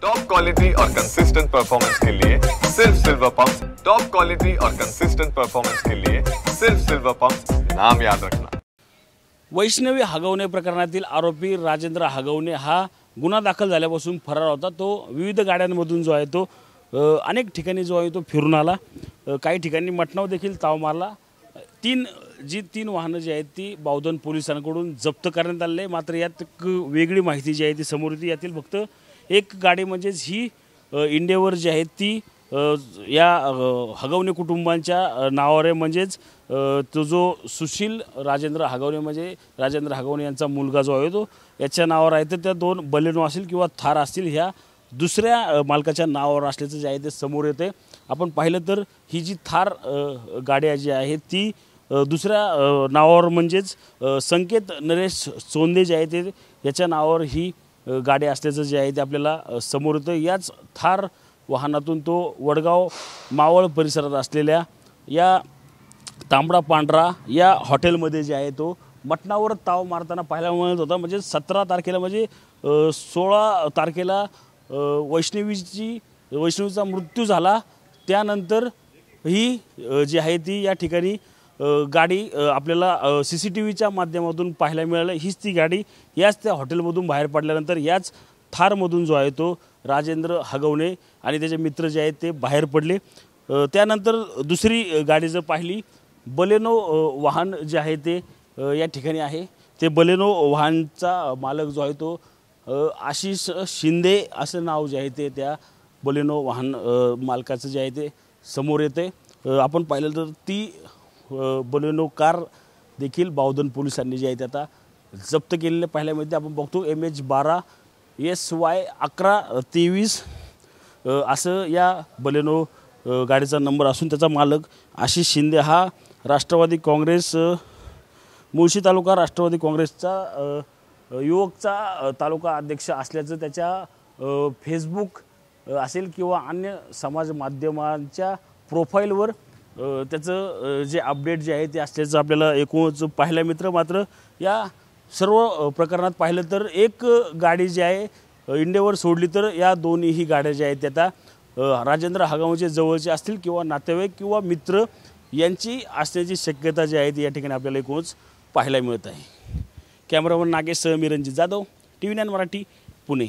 Top quality और consistent performance के लिए सिर्फ सिल्वर पंप्स। टॉप क्वालिटी और कंसिस्टेंट परफॉर्मेंस के लिए सिर्फ सिल्वर पंप्स, नाम याद रखना। वैष्णवी हगवणे प्रकरणातील आरोपी राजेंद्र हगवणे हा गुन्हा दाखल झाल्यापासून फरार होता। तो विविध गाड्यांमधून जो आहे तो अनेक ठिकाणी जो आहे तो फिरून आला। काही ठिकाणी मटणाव देखील ताव मारला। तीन वाहनं जी आहेत ती बावधन पोलिसांकडून जप्त करण्यात आले। मात्र यात वेगळी माहिती जी आहे ती समोर येते। यातील फक्त एक गाडी म्हणजेच ही इंडियावर जी आहे ती या हगवणे कुटुंबांच्या नावावर आहे। म्हणजेच तो जो सुशील राजेंद्र हगवणे म्हणजे राजेंद्र हगवणे यांचा मुलगा जो आहे तो याच्या नावावर आहे। तर त्या दोन बलेनो असतील किंवा थार असतील ह्या दुसऱ्या मालकाच्या नावावर असल्याचं जे आहे ते समोर येते। आपण पाहिलं तर ही जी थार गाडी जी आहे ती दुसऱ्या नावावर म्हणजेच संकेत नरेश सोंदे जे आहे ते याच्या नावावर ही गाडी असल्याचं जे आहे ते आपल्याला समोर येतं। याच थार वाहनातून तो वडगाव मावळ परिसरात असलेल्या या तांबडा पांढरा या हॉटेलमध्ये जे आहे तो मटणावर ताव मारताना पाहायला मिळत होता। म्हणजे 17 तारखेला म्हणजे 16 तारखेला वैष्णवीचा मृत्यू झाला। त्यानंतर ही जी आहे ती या ठिकाणी गाडी आपल्याला CCTVच्या माध्यमातून पाहायला मिळाली। हीच ती गाडी याच त्या हॉटेलमधून बाहेर पडल्यानंतर याच थारमधून जो आहे तो राजेंद्र हगवणे आणि त्याचे मित्र जे आहेत ते बाहेर पडले। त्यानंतर दुसरी गाडी जर पाहिली बलेनो वाहन जे आहे ते या ठिकाणी आहे। ते बलेनो वाहनचा मालक जो आहे तो आशिष शिंदे असं नाव जे आहे ते त्या बलेनो वाहन मालकाचं जे आहे ते समोर येते। आपण पाहिलं तर ती बलेनो कार देखील बावधन पोलिसांनी जी आहे ते आता जप्त केलेले पाहायला मिळते। आपण बघतो MH12 SY 1123 असं या बलेनो गाडीचा नंबर असून त्याचा मालक आशिष शिंदे हा राष्ट्रवादी काँग्रेस मुळशी तालुका राष्ट्रवादी काँग्रेसचा युवकचा तालुका अध्यक्ष असल्याचं त्याच्या फेसबुक असेल किंवा अन्य समाज माध्यमांच्या प्रोफाईलवर त्याचं जे अपडेट जे आहे ते असल्याचं आपल्याला एकूणच पाहायला मिळतं। मात्र या सर्व प्रकरणात पाहिलं तर एक गाडी जी आहे इंडियावर सोडली तर या दोन्हीही गाड्या ज्या आहेत त्या आता राजेंद्र हगवणेचे जवळचे असतील किंवा नातेवाईक किंवा मित्र यांची असण्याची शक्यता जी आहे ती या ठिकाणी आपल्याला एकूणच पाहायला मिळत आहे। कॅमेरामन नागेश सह मी रणजित जाधव, TV9 मराठी, पुणे।